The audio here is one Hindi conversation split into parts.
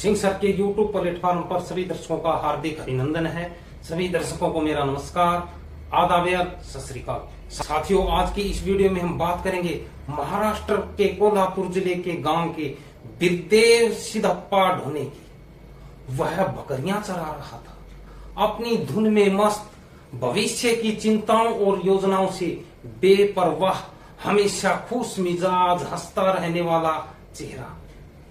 सिंह सर के YouTube प्लेटफॉर्म पर सभी दर्शकों का हार्दिक अभिनंदन है। सभी दर्शकों को मेरा नमस्कार, आदाब, सत श्री अकाल। साथियों, आज की इस वीडियो में हम बात करेंगे महाराष्ट्र के कोल्हापुर जिले के गांव के बिरदेव सिद्धप्पा ढोणे की। वह बकरियां चरा रहा था, अपनी धुन में मस्त, भविष्य की चिंताओं और योजनाओं से बेपरवाह, हमेशा खुश मिजाज, हंसता रहने वाला चेहरा।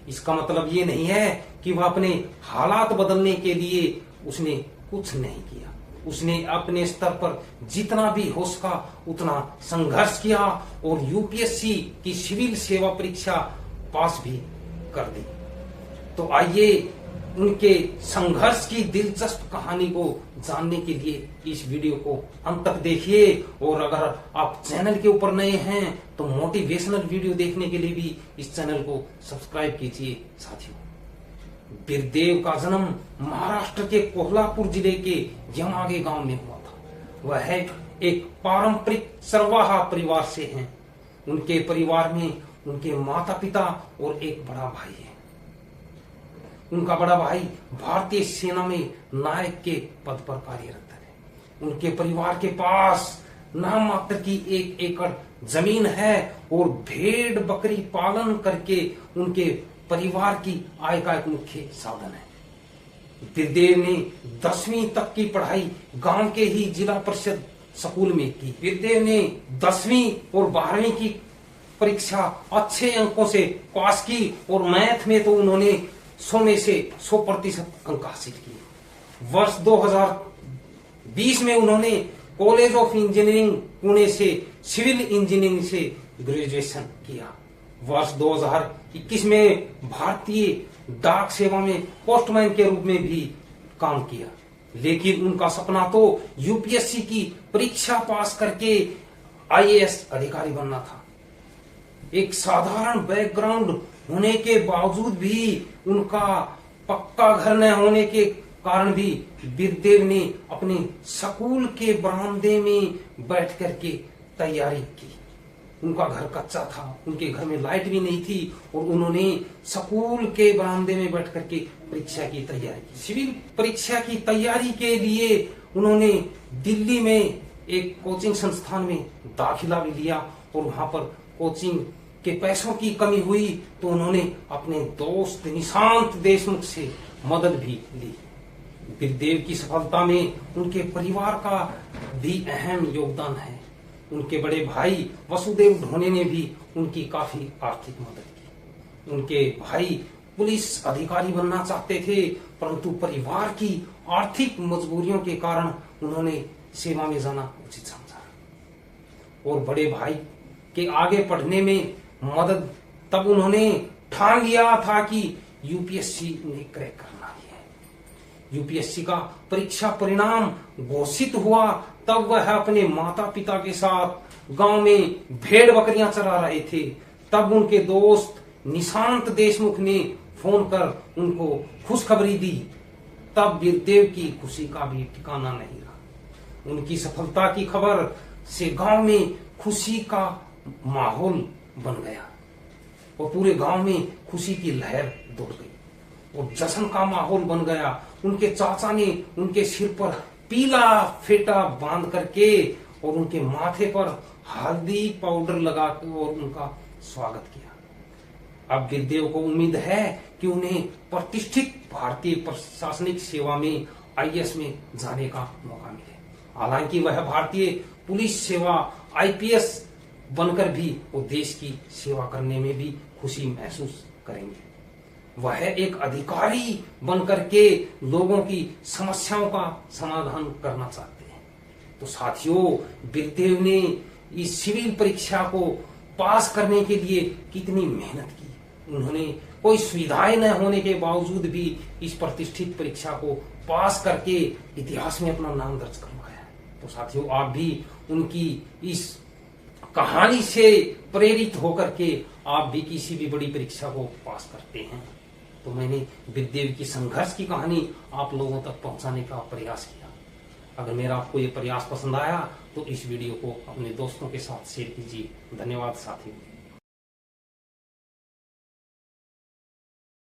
इसका मतलब ये नहीं है कि वह अपने हालात बदलने के लिए उसने कुछ नहीं किया। उसने अपने स्तर पर जितना भी हो सका उतना संघर्ष किया और यूपीएससी की सिविल सेवा परीक्षा पास भी कर दी। तो आइए उनके संघर्ष की दिलचस्प कहानी को जानने के लिए इस वीडियो को अंत तक देखिए। और अगर आप चैनल के ऊपर नए हैं तो मोटिवेशनल वीडियो देखने के लिए भी इस चैनल को सब्सक्राइब कीजिए। साथियों, बिरदेव का जन्म महाराष्ट्र के कोल्हापुर जिले के यमागे गांव में हुआ था। वह एक पारंपरिक चरवाहा परिवार से हैं। उनके परिवार में उनके माता पिता और एक बड़ा भाई है। उनका बड़ा भाई भारतीय सेना में नायक के पद पर कार्यरत है। उनके परिवार के पास नाम मात्र की 1 एकड़ जमीन है और भेड़ बकरी पालन करके उनके परिवार की आय का एक मुख्य साधन है। बिरदेव ने 10वीं तक की पढ़ाई गांव के ही जिला परिषद स्कूल में की। बिरदेव ने 10वीं और 12वीं की परीक्षा अच्छे अंकों से पास की और मैथ में तो उन्होंने 100 में से 100% अंक हासिल किए। वर्ष 2020 में उन्होंने कॉलेज ऑफ इंजीनियरिंग पुणे से सिविल इंजीनियरिंग से ग्रेजुएशन किया। वर्ष 2021 में भारतीय डाक सेवा में पोस्टमैन के रूप में भी काम किया। लेकिन उनका सपना तो यूपीएससी की परीक्षा पास करके आईएएस अधिकारी बनना था। एक साधारण बैकग्राउंड होने के बावजूद भी, उनका पक्का घर न होने के कारण भी बिरदेव ने अपने स्कूल के बरामदे में बैठ करके तैयारी की। उनका घर कच्चा था, उनके घर में लाइट भी नहीं थी और उन्होंने स्कूल के बरामदे में बैठ करके परीक्षा की तैयारी की। सिविल परीक्षा की तैयारी के लिए उन्होंने दिल्ली में एक कोचिंग संस्थान में दाखिला भी लिया और वहां पर कोचिंग के पैसों की कमी हुई तो उन्होंने अपने दोस्त निशांत देशमुख से मदद भी ली। बिरदेव की सफलता में उनके परिवार का भी अहम योगदान है। उनके बड़े भाई वसुदेव ढोणे ने भी उनकी काफी आर्थिक मदद की। उनके भाई पुलिस अधिकारी बनना चाहते थे, परंतु परिवार की आर्थिक मजबूरियों के कारण उन्होंने सेवा में जाना उचित समझा। और बड़े भाई के आगे पढ़ने में मदद तब उन्होंने ठान लिया था कि यूपीएससी ने क्रैक करना ही है। यूपीएससी का परीक्षा परिणाम घोषित हुआ तब वह अपने माता पिता के साथ गांव में भेड़ बकरियां चरा रहे थे। तब उनके दोस्त निशांत देशमुख ने फोन कर उनको खुशखबरी दी। तब बिरदेव की खुशी का भी ठिकाना नहीं रहा। उनकी सफलता की खबर से गांव में खुशी का माहौल बन गया और पूरे गांव में खुशी की लहर दौड़ गई और जश्न का माहौल बन गया। उनके चाचा ने उनके सिर पर पीला फेटा बांध करके और उनके माथे पर हल्दी पाउडर लगाकर और उनका स्वागत किया। अब बिरदेव को उम्मीद है कि उन्हें प्रतिष्ठित भारतीय प्रशासनिक सेवा में आईएएस में जाने का मौका मिले। हालांकि वह भारतीय पुलिस सेवा आईपीएस बनकर भी वो देश की सेवा करने में भी खुशी महसूस करेंगे। वह एक अधिकारी बनकर के लोगों की समस्याओं का समाधान करना चाहते हैं। तो साथियों, बिरदेव ने इस सिविल परीक्षा को पास करने के लिए कितनी मेहनत की। उन्होंने कोई सुविधाएं न होने के बावजूद भी इस प्रतिष्ठित परीक्षा को पास करके इतिहास में अपना नाम दर्ज करवाया। तो साथियों, आप भी उनकी इस कहानी से प्रेरित होकर के आप भी किसी भी बड़ी परीक्षा को पास करते हैं। तो मैंने बिरदेव की संघर्ष की कहानी आप लोगों तक पहुंचाने का प्रयास किया। अगर मेरा आपको ये प्रयास पसंद आया तो इस वीडियो को अपने दोस्तों के साथ शेयर कीजिए। धन्यवाद साथियों।